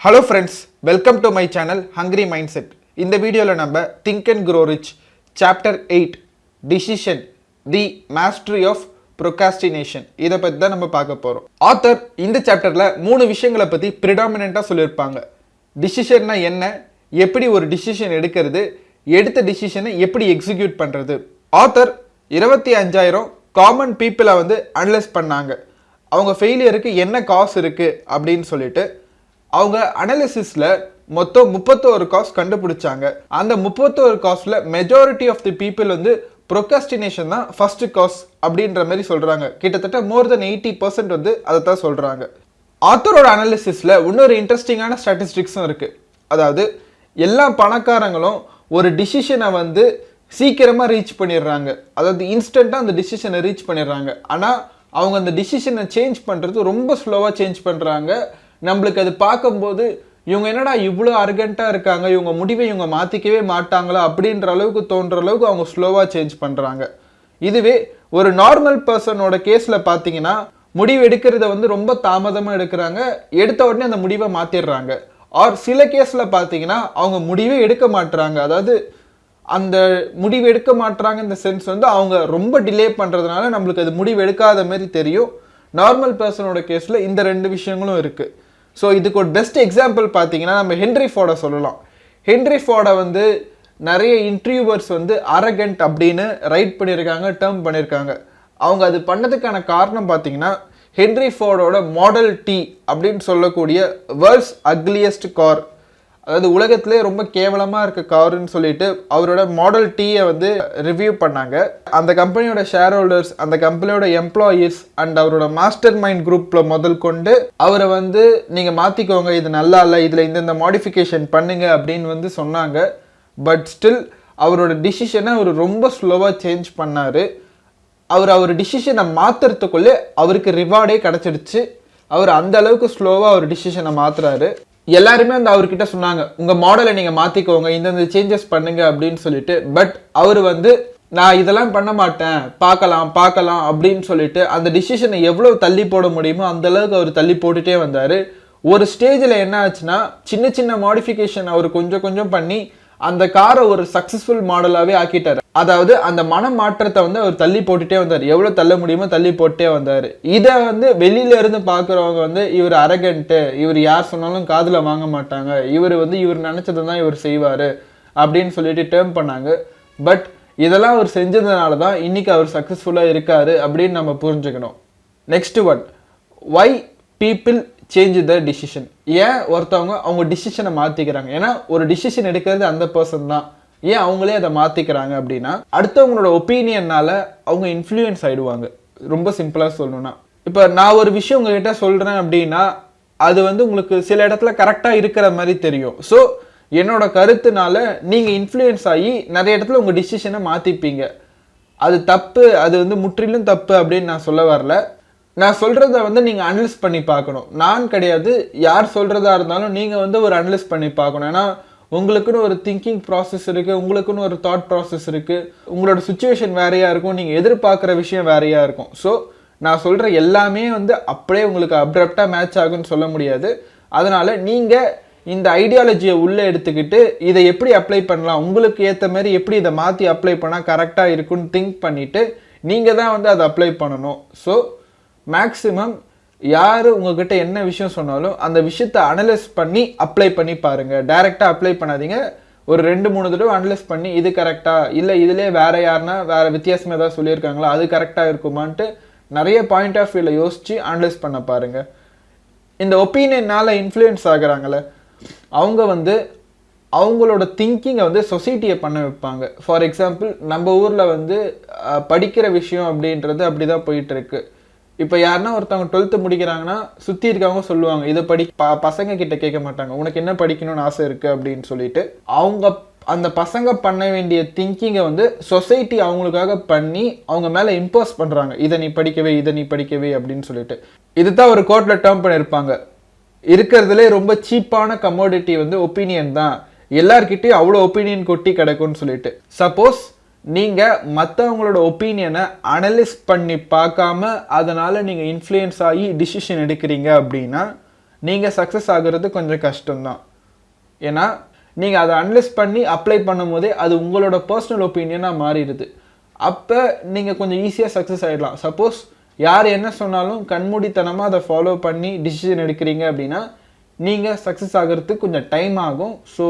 Hello friends, welcome to my channel Hungry Mindset. இந்த வீடியோல நம்ம Think and Grow Rich Chapter 8 Decision The Mastery of Procrastination இத பத்தி தான் நம்ம பார்க்க போறோம். ஆத்தர் இந்த சாப்டர்ல மூணு விஷயங்களை பத்தி predominant-ஆ சொல்லிருப்பாங்க. டிசிஷன்னா என்ன, எப்படி ஒரு டிசிஷன் எடுக்கிறது, எடுத்த டிசிஷனை எப்படி எக்ஸிக்யூட் பண்றது. ஆத்தர் 25,000 காமன் பீப்புளை வந்து அனலைஸ் பண்ணாங்க. அவங்க ஃபெயிலியருக்கு என்ன காஸ் இருக்கு அப்படின்னு சொல்லிட்டு அவங்க அனாலிசிஸில் மொத்தம் 31 காஸ் கண்டுபிடிச்சாங்க. அந்த 31 காஸ்ல மெஜாரிட்டி ஆஃப் தி பீப்புள் வந்து ப்ரொக்ராஸ்டினேஷன் தான் ஃபர்ஸ்ட் காஸ் அப்படின்ற மாதிரி சொல்றாங்க. கிட்டத்தட்ட மோர் தென் 80% வந்து அதை தான் சொல்றாங்க. ஆத்தரோட அனாலிசிஸில் இன்னொரு இன்ட்ரெஸ்டிங்கான ஸ்டாட்டிஸ்டிக்ஸும் இருக்கு. அதாவது எல்லா பணக்காரங்களும் ஒரு டிசிஷனை வந்து சீக்கிரமாக ரீச் பண்ணிடுறாங்க. அதாவது இன்ஸ்டண்ட்டாக அந்த டிசிஷனை ரீச் பண்ணிடுறாங்க. ஆனால் அவங்க அந்த டிசிஷனை சேஞ்ச் பண்ணுறது ரொம்ப ஸ்லோவாக சேஞ்ச் பண்ணுறாங்க. நம்மளுக்கு அது பார்க்கும்போது இவங்க என்னடா இவ்வளோ அர்ஜென்ட்டாக இருக்காங்க, இவங்க முடிவை இவங்க மாற்றிக்கவே மாட்டாங்களா அப்படின்ற அளவுக்கு தோன்ற அளவுக்கு அவங்க ஸ்லோவாக சேஞ்ச் பண்ணுறாங்க. இதுவே ஒரு நார்மல் பர்சனோட கேஸில் பார்த்தீங்கன்னா முடிவு எடுக்கிறத வந்து ரொம்ப தாமதமாக எடுக்கிறாங்க, எடுத்த உடனே அந்த முடிவை மாற்றிடுறாங்க. ஆர் சில கேஸில் பார்த்தீங்கன்னா அவங்க முடிவே எடுக்க மாட்டுறாங்க. அதாவது அந்த முடிவு எடுக்க மாட்டுறாங்க இந்த சென்ஸ் வந்து அவங்க ரொம்ப டிலே பண்ணுறதுனால நம்மளுக்கு அது முடிவு எடுக்காத மாதிரி தெரியும். நார்மல் பர்சனோட கேஸில் இந்த ரெண்டு விஷயங்களும் இருக்குது. ஸோ இதுக்கு ஒரு பெஸ்ட் எக்ஸாம்பிள் பார்த்தீங்கன்னா நம்ம ஹென்ரி ஃபோர்டை சொல்லலாம். ஹென்ரி ஃபோர்டை வந்து நிறைய இன்டர்வியூவர்ஸ் வந்து அரகண்ட் அப்படின்னு ரைட் பண்ணியிருக்காங்க, டேர்ம் பண்ணியிருக்காங்க. அவங்க அது பண்ணதுக்கான காரணம் பார்த்தீங்கன்னா ஹென்ரி ஃபோர்டோட மாடல் டி அப்படின்னு சொல்லக்கூடிய வேர்ல்ட்ஸ் அக்லியஸ்ட் கார், அதாவது உலகத்திலே ரொம்ப கேவலமாக இருக்க காருன்னு சொல்லிட்டு அவரோட மாடல் டீயை வந்து ரிவ்யூ பண்ணாங்க. அந்த கம்பெனியோட ஷேர் ஹோல்டர்ஸ், அந்த கம்பெனியோட எம்ப்ளாயீஸ் அண்ட் அவரோட மாஸ்டர் மைண்ட் குரூப்பில் முதல் கொண்டு அவரை வந்து நீங்கள் மாற்றிக்கோங்க, இது நல்லா இல்லை, இதில் இந்த மாடிஃபிகேஷன் பண்ணுங்க அப்படின்னு வந்து சொன்னாங்க. பட் ஸ்டில் அவரோட டிசிஷனை அவர் ரொம்ப ஸ்லோவாக சேஞ்ச் பண்ணார். அவர் டிசிஷனை மாற்றுறதுக்குள்ளே அவருக்கு ரிவார்டே கிடச்சிடுச்சு. அவர் அந்த அளவுக்கு ஸ்லோவாக அவர் டிசிஷனை மாற்றுறாரு. எல்லாருமே வந்து அவர்கிட்ட சொன்னாங்க உங்கள் மாடலை நீங்கள் மாற்றிக்கோங்க, இந்த சேஞ்சஸ் பண்ணுங்க அப்படின்னு சொல்லிட்டு. பட் அவர் வந்து நான் இதெல்லாம் பண்ண மாட்டேன், பார்க்கலாம் அப்படின்னு சொல்லிட்டு அந்த டிசிஷனை எவ்வளோ தள்ளி போட முடியுமோ அந்த அளவுக்கு அவர் தள்ளி போட்டுட்டே வந்தார். ஒரு ஸ்டேஜில் என்ன ஆச்சுன்னா சின்ன சின்ன மாடிஃபிகேஷன் அவர் கொஞ்சம் பண்ணி அந்த காரை ஒரு சக்ஸஸ்ஃபுல் மாடலாகவே ஆக்கிட்டார். அதாவது அந்த மன மாற்றத்தை வந்து அவர் தள்ளி போட்டுட்டே வந்தார், எவ்வளோ தள்ள முடியுமோ தள்ளி போட்டுட்டே வந்தார். இதை வந்து வெளியில இருந்து பார்க்குறவங்க வந்து இவர் அரகண்ட்டு, இவர் யார் சொன்னாலும் காதில் வாங்க மாட்டாங்க, இவர் வந்து இவர் நினச்சதை தான் இவர் செய்வார் அப்படின்னு சொல்லிட்டு டேர்ம் பண்ணாங்க. பட் இதெல்லாம் அவர் செஞ்சதுனால தான் இன்னைக்கு அவர் சக்ஸஸ்ஃபுல்லாக இருக்காரு அப்படின்னு நம்ம புரிஞ்சுக்கணும். Next one, why people change the decision. ஏன் ஒருத்தவங்க அவங்க டிசிஷனை மாற்றிக்கிறாங்க? ஏன்னா ஒரு டிசிஷன் எடுக்கிறது அந்த பர்சன் தான். ஏன் அவங்களே அதை மாற்றிக்கிறாங்க அப்படின்னா அடுத்தவங்களோட ஒப்பீனியன்னால அவங்க இன்ஃப்ளூயன்ஸ் ஆகிடுவாங்க. ரொம்ப சிம்பிளாக சொல்லணும்னா, இப்போ நான் ஒரு விஷயம் உங்ககிட்ட சொல்கிறேன் அப்படின்னா அது வந்து உங்களுக்கு சில இடத்துல கரெக்டாக இருக்கிற மாதிரி தெரியும். ஸோ என்னோட கருத்துனால நீங்கள் இன்ஃப்ளூயன்ஸ் ஆகி நிறைய இடத்துல உங்கள் டிசிஷனை மாற்றிப்பீங்க. அது தப்பு, அது வந்து முற்றிலும் தப்பு அப்படின்னு நான் சொல்ல வரல. நான் சொல்கிறத வந்து நீங்கள் அனலைஸ் பண்ணி பார்க்கணும். நான் கிடையாது, யார் சொல்கிறதா இருந்தாலும் நீங்கள் வந்து ஒரு அனலைஸ் பண்ணி பார்க்கணும். ஏன்னா உங்களுக்குன்னு ஒரு திங்கிங் ப்ராசஸ் இருக்குது, உங்களுக்குன்னு ஒரு தாட் ப்ராசஸ் இருக்குது, உங்களோட சுச்சுவேஷன் வேறையாக இருக்கும், நீங்கள் எதிர்பார்க்குற விஷயம் வேறையாக இருக்கும். ஸோ நான் சொல்கிற எல்லாமே வந்து அப்படியே உங்களுக்கு அப்ரப்டாக மேட்ச் ஆகுன்னு சொல்ல முடியாது. அதனால் நீங்கள் இந்த ஐடியாலஜியை உள்ளே எடுத்துக்கிட்டு இதை எப்படி அப்ளை பண்ணலாம், உங்களுக்கு ஏற்ற மாதிரி எப்படி இதை மாற்றி அப்ளை பண்ணால் கரெக்டாக இருக்குன்னு திங்க் பண்ணிவிட்டு நீங்கள் தான் வந்து அதை அப்ளை பண்ணணும். ஸோ மேக்ஸிமம் யார் உங்ககிட்ட என்ன விஷயம் சொன்னாலும் அந்த விஷயத்தை அனலைஸ் பண்ணி அப்ளை பண்ணி பாருங்கள். டைரெக்டாக அப்ளை பண்ணாதீங்க. ஒரு 2-3 தடவை அனலைஸ் பண்ணி இது கரெக்டாக இல்லை, இதிலே வேறு யாருன்னா வேறு வித்தியாசமாக ஏதாவது சொல்லியிருக்காங்களா, அது கரெக்டாக இருக்குமான்ட்டு நிறைய பாயிண்ட் ஆஃப் வியூவில் யோசித்து அனலைஸ் பண்ண பாருங்கள். இந்த ஒப்பீனியனால் இன்ஃப்ளூயன்ஸ் ஆகுறாங்களே அவங்க வந்து அவங்களோட திங்கிங்கை வந்து சொசைட்டியை பண்ண வைப்பாங்க. ஃபார் எக்ஸாம்பிள் நம்ம ஊரில் வந்து படிக்கிற விஷயம் அப்படின்றது அப்படி தான் போயிட்டுருக்கு. இப்போ யாருன்னா ஒருத்தவங்க 12th முடிக்கிறாங்கன்னா சுற்றி இருக்கவங்க சொல்லுவாங்க இதை பசங்க கிட்ட கேட்க மாட்டாங்க, உனக்கு என்ன படிக்கணும்னு ஆசை இருக்குது அப்படின்னு சொல்லிட்டு. அவங்க அந்த பசங்க பண்ண வேண்டிய திங்கிங்கை வந்து சொசைட்டி அவங்களுக்காக பண்ணி அவங்க மேலே இம்போஸ் பண்ணுறாங்க, இதை நீ படிக்கவே அப்படின்னு சொல்லிட்டு. இதுதான் ஒரு கோர்ட்டில் டேர்ம் பண்ணியிருப்பாங்க, இருக்கிறதுலே ரொம்ப சீப்பான கமோடிட்டி வந்து ஒப்பீனியன் தான், எல்லார்கிட்டையும் அவ்வளோ ஒப்பீனியன் கொட்டி கிடக்கும்னு சொல்லிட்டு. சப்போஸ் நீங்கள் மற்றவங்களோட ஒப்பீனியனை அனலைஸ் பண்ணி பார்க்காம அதனால் நீங்கள் இன்ஃப்ளூயன்ஸ் ஆகி டிசிஷன் எடுக்கிறீங்க அப்படின்னா நீங்கள் சக்ஸஸ் ஆகிறது கொஞ்சம் கஷ்டம்தான். ஏன்னா நீங்கள் அதை அனலைஸ் பண்ணி அப்ளை பண்ணும் போதே அது உங்களோட பர்சனல் ஒப்பீனியனாக மாறிடுது. அப்போ நீங்கள் கொஞ்சம் ஈஸியாக சக்ஸஸ் ஆகிடலாம். சப்போஸ் யார் என்ன சொன்னாலும் கண்மூடித்தனமாக அதை ஃபாலோ பண்ணி டிசிஷன் எடுக்கிறீங்க அப்படின்னா நீங்கள் சக்ஸஸ் ஆகிறதுக்கு கொஞ்சம் டைம் ஆகும். ஸோ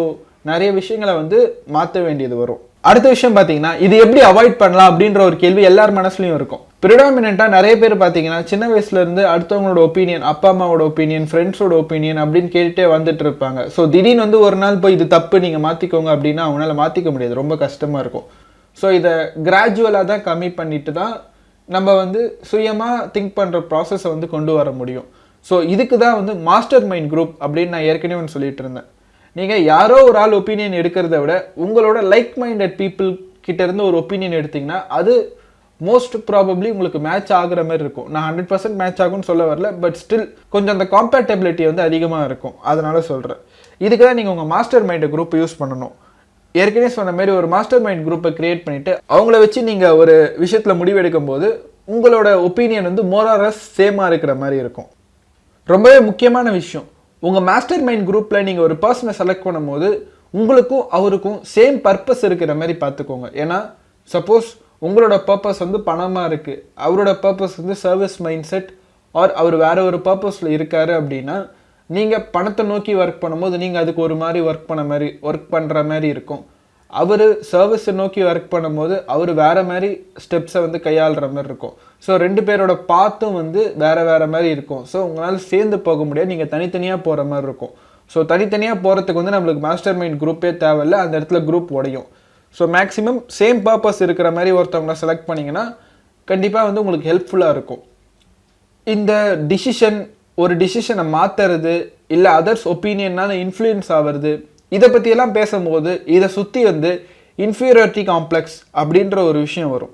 நிறைய விஷயங்களை வந்து மாற்ற வேண்டியது வரும். அடுத்த விஷயம் பார்த்தீங்கன்னா இது எப்படி அவாய்ட் பண்ணலாம் அப்படின்ற ஒரு கேள்வி எல்லார் மனசுலையும் இருக்கும். ப்ரிடாமினெண்ட்டாக நிறைய பேர் பார்த்தீங்கன்னா சின்ன வயசுலேருந்து அடுத்தவங்களோட ஒப்பீனியன், அப்பா அம்மாவோட ஒப்பீனியன், ஃப்ரெண்ட்ஸோட ஒப்பீனியன் அப்படின்னு கேட்டுட்டே வந்துட்டு இருப்பாங்க. ஸோ திடீர்னு வந்து ஒரு நாள் போய் இது தப்பு நீங்கள் மாற்றிக்கோங்க அப்படின்னா அவங்களால மாற்றிக்க முடியாது, ரொம்ப கஷ்டமாக இருக்கும். ஸோ இதை கிராஜுவலாக தான் கம்மி பண்ணிட்டு தான் நம்ம வந்து சுயமாக திங்க் பண்ணுற ப்ராசஸை வந்து கொண்டு வர முடியும். ஸோ இதுக்கு தான் வந்து மாஸ்டர் மைண்ட் குரூப் அப்படின்னு நான் ஏற்கனவே ஒன்று சொல்லிட்டு இருந்தேன். நீங்கள் யாரோ ஒரு ஆள் ஒப்பீனியன் எடுக்கிறத விட உங்களோட லைக் மைண்டட் பீப்புள் கிட்ட இருந்து ஒரு ஒப்பீனியன் எடுத்திங்கன்னா அது மோஸ்ட் ப்ராபப்ளி உங்களுக்கு மேட்ச் ஆகுற மாதிரி இருக்கும். நான் 100% மேட்ச் ஆகும்னு சொல்ல வரல, பட் ஸ்டில் கொஞ்சம் அந்த காம்பேட்டபிலிட்டி வந்து அதிகமாக இருக்கும். அதனால சொல்கிறேன். இதுக்கு தான் நீங்கள் உங்கள் மாஸ்டர் மைண்ட் குரூப் யூஸ் பண்ணணும். ஏற்கனவே சொன்ன மாதிரி ஒரு மாஸ்டர் மைண்ட் குரூப்பை கிரியேட் பண்ணிவிட்டு அவங்கள வச்சு நீங்கள் ஒரு விஷயத்தில் முடிவெடுக்கும் போது உங்களோட ஒப்பீனியன் வந்து மோராரஸ் சேமாக இருக்கிற மாதிரி இருக்கும். ரொம்பவே முக்கியமான விஷயம், உங்கள் மாஸ்டர் மைண்ட் குரூப்பில் நீங்கள் ஒரு பர்சனை செலக்ட் பண்ணும்போது உங்களுக்கும் அவருக்கும் சேம் பர்பஸ் இருக்கிற மாதிரி பார்த்துக்கோங்க. ஏன்னா சப்போஸ் உங்களோட பர்பஸ் வந்து பணமாக இருக்குது, அவரோட பர்பஸ் வந்து சர்வீஸ் மைண்ட் செட் ஆர் அவர் வேற ஒரு பர்பஸில் இருக்காரு அப்படின்னா நீங்கள் பணத்தை நோக்கி ஒர்க் பண்ணும்போது நீங்கள் அதுக்கு ஒரு மாதிரி ஒர்க் பண்ணுற மாதிரி இருக்கும். அவர் சர்வீஸை நோக்கி ஒர்க் பண்ணும்போது அவர் வேறு மாதிரி ஸ்டெப்ஸை வந்து கையாளுற மாதிரி இருக்கும். ஸோ ரெண்டு பேரோட பாத்தும் வந்து வேறு மாதிரி இருக்கும். ஸோ உங்களால் சேர்ந்து போக முடியாது, நீங்கள் தனித்தனியாக போகிற மாதிரி இருக்கும். ஸோ தனித்தனியாக போகிறதுக்கு வந்து நம்மளுக்கு மாஸ்டர் மைண்ட் குரூப்பே தேவையில்லை, அந்த இடத்துல குரூப் உடையும். ஸோ மேக்ஸிமம் சேம் பர்பஸ் இருக்கிற மாதிரி ஒருத்தவங்களை செலக்ட் பண்ணிங்கன்னா கண்டிப்பாக வந்து உங்களுக்கு ஹெல்ப்ஃபுல்லாக இருக்கும். இந்த ஒரு டிசிஷனை மாற்றுறது இல்லை அதர்ஸ் ஒப்பீனியனால் இன்ஃப்ளூயன்ஸ் ஆகிறது, இதை பற்றியெல்லாம் பேசும்போது இதை சுற்றி வந்து இன்ஃபீரியாரிட்டி காம்ப்ளெக்ஸ் அப்படின்ற ஒரு விஷயம் வரும்.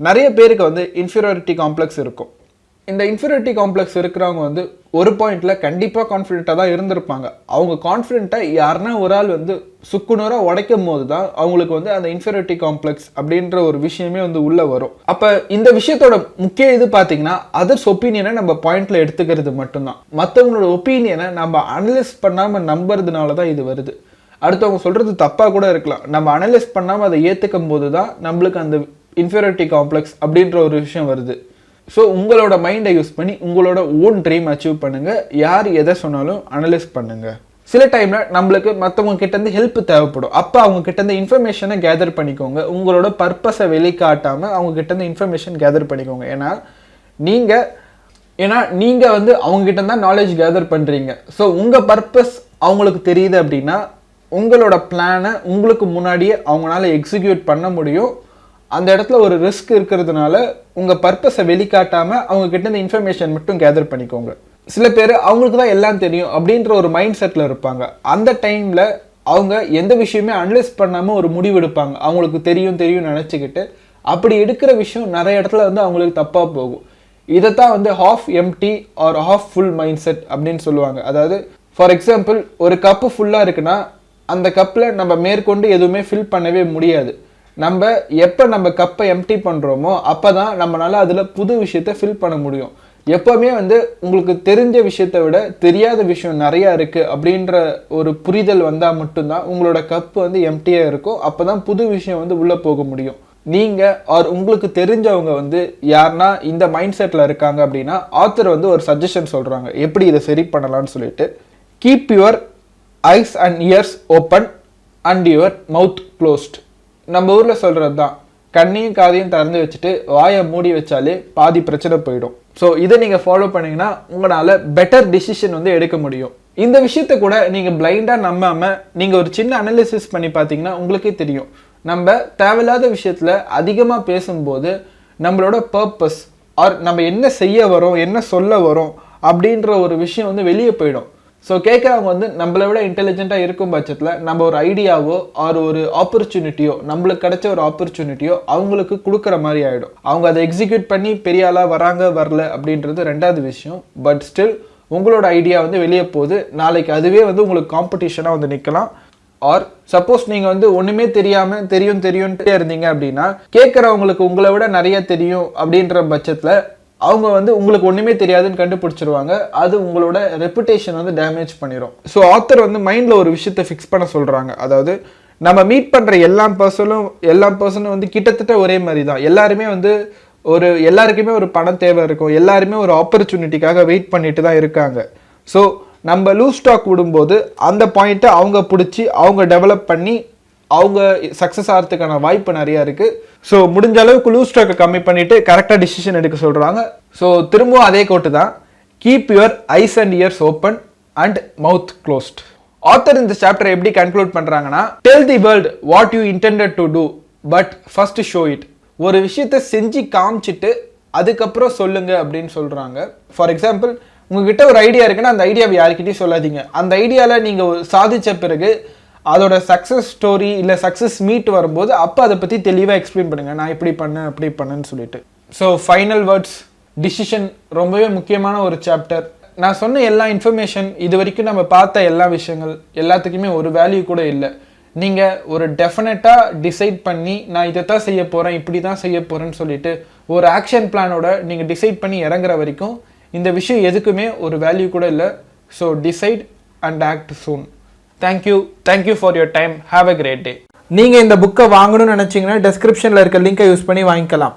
நிறைய பேருக்கு வந்து இன்ஃபீரியாரிட்டி காம்ப்ளெக்ஸ் இருக்கும். இந்த இன்ஃபீரியாரிட்டி காம்ப்ளெக்ஸ் இருக்கிறவங்க வந்து ஒரு பாயிண்டில் கண்டிப்பாக கான்ஃபிடென்ட்டாக தான் இருந்திருப்பாங்க. அவங்க கான்ஃபிடென்ட்டாக யாருன்னா ஒரு ஆள் வந்து சுக்குநூறாக உடைக்கும் போது தான் அவங்களுக்கு வந்து அந்த இன்ஃபீரியாரிட்டி காம்ப்ளெக்ஸ் அப்படின்ற ஒரு விஷயமே வந்து உள்ளே வரும். அப்போ இந்த விஷயத்தோட முக்கிய இது பார்த்தீங்கன்னா அதர்ஸ் ஒப்பீனியனை நம்ம பாயிண்டில் எடுத்துக்கிறது மட்டும்தான். மற்றவங்களோட ஒப்பீனியனை நம்ம அனலைஸ் பண்ணாமல் நம்புறதுனால தான் இது வருது. அடுத்தவங்க சொல்கிறது தப்பாக கூட இருக்கலாம், நம்ம அனலைஸ் பண்ணாமல் அதை ஏற்றுக்கும் போது தான் நம்மளுக்கு அந்த இன்ஃபீரியாரிட்டி காம்ப்ளெக்ஸ் அப்படின்ற ஒரு விஷயம் வருது. ஸோ உங்களோட மைண்டை யூஸ் பண்ணி உங்களோட ஓன் ட்ரீம் அச்சீவ் பண்ணுங்கள். யார் எதை சொன்னாலும் அனலைஸ் பண்ணுங்கள். சில டைமில் நம்மளுக்கு மற்றவங்க கிட்டேருந்து ஹெல்ப் தேவைப்படும். அப்போ அவங்க கிட்டேருந்து இன்ஃபர்மேஷனை கேதர் பண்ணிக்கோங்க. உங்களோட பர்பஸை வெளிக்காட்டாமல் அவங்க கிட்டேருந்து இன்ஃபர்மேஷன் கேதர் பண்ணிக்கோங்க. ஏன்னா நீங்கள் வந்து அவங்ககிட்ட தான் நாலேஜ் கேதர் பண்ணுறீங்க. ஸோ உங்கள் பர்பஸ் அவங்களுக்கு தெரியுது அப்படின்னா உங்களோட பிளானை உங்களுக்கு முன்னாடியே அவங்களால எக்ஸிக்யூட் பண்ண முடியும். அந்த இடத்துல ஒரு ரிஸ்க் இருக்கிறதுனால உங்கள் பர்பஸை வெளிக்காட்டாமல் அவங்க கிட்ட இந்த இன்ஃபர்மேஷன் மட்டும் கேதர் பண்ணிக்கோங்க. சில பேர் அவங்களுக்கு தான் எல்லாம் தெரியும் அப்படின்ற ஒரு மைண்ட் செட்டில் இருப்பாங்க. அந்த டைமில் அவங்க எந்த விஷயமே அனலைஸ் பண்ணாமல் ஒரு முடிவு எடுப்பாங்க. அவங்களுக்கு தெரியும் நினச்சிக்கிட்டு அப்படி எடுக்கிற விஷயம் நிறைய இடத்துல வந்து அவங்களுக்கு தப்பாக போகும். இதைத்தான் வந்து half empty or half full mindset அப்படின்னு சொல்லுவாங்க. அதாவது ஃபார் எக்ஸாம்பிள் ஒரு கப்பு ஃபுல்லாக இருக்குன்னா அந்த கப்பில் நம்ம மேற்கொண்டு எதுவுமே ஃபில் பண்ணவே முடியாது. நம்ம கப்பை எம்டி பண்ணுறோமோ அப்போ தான் நம்மளால் அதில் புது விஷயத்த ஃபில் பண்ண முடியும். எப்போவுமே வந்து உங்களுக்கு தெரிஞ்ச விஷயத்தை விட தெரியாத விஷயம் நிறையா இருக்குது அப்படின்ற ஒரு புரிதல் வந்தால் மட்டும்தான் உங்களோட கப்பு வந்து எம்டியாக இருக்கும். அப்போ தான் புது விஷயம் வந்து உள்ளே போக முடியும். நீங்கள் உங்களுக்கு தெரிஞ்சவங்க வந்து யாருன்னா இந்த மைண்ட் செட்டில் இருக்காங்க அப்படின்னா ஆத்தர் வந்து ஒரு சஜஷன் சொல்கிறாங்க எப்படி இதை சரி பண்ணலான்னு சொல்லிட்டு. Keep your eyes and ears open and your mouth closed. நம்ம ஊரில் சொல்கிறது தான், கண்ணையும் காதையும் திறந்து வச்சுட்டு வாயை மூடி வச்சாலே பாதி பிரச்சனை போயிடும். ஸோ இதை நீங்கள் ஃபாலோ பண்ணிங்கன்னா உங்களால் பெட்டர் டிசிஷன் வந்து எடுக்க முடியும். இந்த விஷயத்த கூட நீங்கள் பிளைண்டாக நம்பாமல் நீங்கள் ஒரு சின்ன அனலிசிஸ் பண்ணி பார்த்தீங்கன்னா உங்களுக்கே தெரியும். நம்ம தேவையில்லாத விஷயத்தில் அதிகமாக பேசும்போது நம்மளோட பர்பஸ் ஆர் நம்ம என்ன செய்ய வரோம் என்ன சொல்ல வரோம் அப்படின்ற ஒரு விஷயம் வந்து வெளியே போயிடும். ஸோ கேட்குறவங்க வந்து நம்மளை விட இன்டெலிஜென்ட்டாக இருக்கும் பட்சத்தில் நம்ம ஒரு ஐடியாவோ ஆர் ஒரு ஆப்பர்ச்சுனிட்டியோ நம்மளுக்கு கிடைச்ச ஒரு ஆப்பர்ச்சுனிட்டியோ அவங்களுக்கு கொடுக்குற மாதிரி ஆகிடும். அவங்க அதை எக்ஸிக்யூட் பண்ணி பெரிய ஆளாக வரல அப்படின்றது ரெண்டாவது விஷயம். பட் ஸ்டில் உங்களோட ஐடியா வந்து வெளியே போகுது. நாளைக்கு அதுவே வந்து உங்களுக்கு காம்படிஷனாக வந்து நிற்கலாம். ஆர் சப்போஸ் நீங்கள் வந்து ஒன்றுமே தெரியாமல் தெரியும்ட்டே இருந்தீங்க அப்படின்னா கேட்குறவங்களுக்கு உங்களை விட நிறைய தெரியும் அப்படின்ற பட்சத்தில் அவங்க வந்து உங்களுக்கு ஒன்றுமே தெரியாதுன்னு கண்டுபிடிச்சிருவாங்க. அது உங்களோட ரெப்புடேஷன் வந்து டேமேஜ் பண்ணிடும். ஸோ ஆத்தர் வந்து மைண்டில் ஒரு விஷயத்தை ஃபிக்ஸ் பண்ண சொல்கிறாங்க. அதாவது நம்ம மீட் பண்ணுற எல்லா பர்சனும் வந்து கிட்டத்தட்ட ஒரே மாதிரி தான். எல்லாருக்குமே ஒரு பணம் தேவை இருக்கும். எல்லாருமே ஒரு ஆப்பர்ச்சுனிட்டிக்காக வெயிட் பண்ணிட்டு தான் இருக்காங்க. ஸோ நம்ம லூஸ் ஸ்டாக் விடும்போது அந்த பாயிண்ட்டை அவங்க பிடிச்சி அவங்க டெவலப் பண்ணி அவங்க சக்ஸஸ் ஆகிறதுக்கான வாய்ப்பு நிறையா இருக்குது. ஸோ முடிஞ்ச அளவுக்கு லூஸ் ஸ்டாக்கை கம்மி பண்ணிவிட்டு கரெக்டாக டிசிஷன் எடுக்க சொல்கிறாங்க. ஸோ திரும்பவும் அதே கோட்டு தான், keep your eyes and ears open and mouth closed. Author இந்த சாப்டரை எப்படி கன்க்ளூட் பண்ணுறாங்கன்னா, tell the world what you intended to do but first show it. ஒரு விஷயத்தை செஞ்சு காமிச்சிட்டு அதுக்கப்புறம் சொல்லுங்க அப்படின்னு சொல்கிறாங்க. ஃபார் எக்ஸாம்பிள், உங்ககிட்ட ஒரு ஐடியா இருக்குன்னா அந்த ஐடியாவை யாருக்கிட்டையும் சொல்லாதீங்க. அந்த ஐடியாவில் நீங்கள் சாதித்த பிறகு அதோட சக்ஸஸ் ஸ்டோரி இல்லை சக்ஸஸ் மீட் வரும்போது அப்போ அதை பற்றி தெளிவாக எக்ஸ்பிளைன் பண்ணுங்கள், நான் இப்படி பண்ணேன் அப்படி பண்ணேன்னு சொல்லிட்டு. ஸோ ஃபைனல் வேர்ட்ஸ், டிசிஷன் ரொம்பவே முக்கியமான ஒரு சாப்டர். நான் சொன்ன எல்லா இன்ஃபர்மேஷன், இது வரைக்கும் நம்ம பார்த்த எல்லா விஷயங்கள் எல்லாத்துக்குமே ஒரு வேல்யூ கூட இல்லை. நீங்கள் ஒரு டெஃபினட்டாக டிசைட் பண்ணி நான் இதை தான் செய்ய போகிறேன், இப்படி தான் செய்ய போகிறேன்னு சொல்லிட்டு ஒரு ஆக்ஷன் பிளானோட நீங்கள் டிசைட் பண்ணி இறங்குற வரைக்கும் இந்த விஷயம் எதுக்குமே ஒரு வேல்யூ கூட இல்லை. So decide and act soon. Thank you for your time. Have a great day. நீங்கள் இந்த புக்கை வாங்கணும்னு நினச்சிங்கன்னா டெஸ்கிரிப்ஷனில் இருக்க லிங்கை யூஸ் பண்ணி வாங்கிக்கலாம்.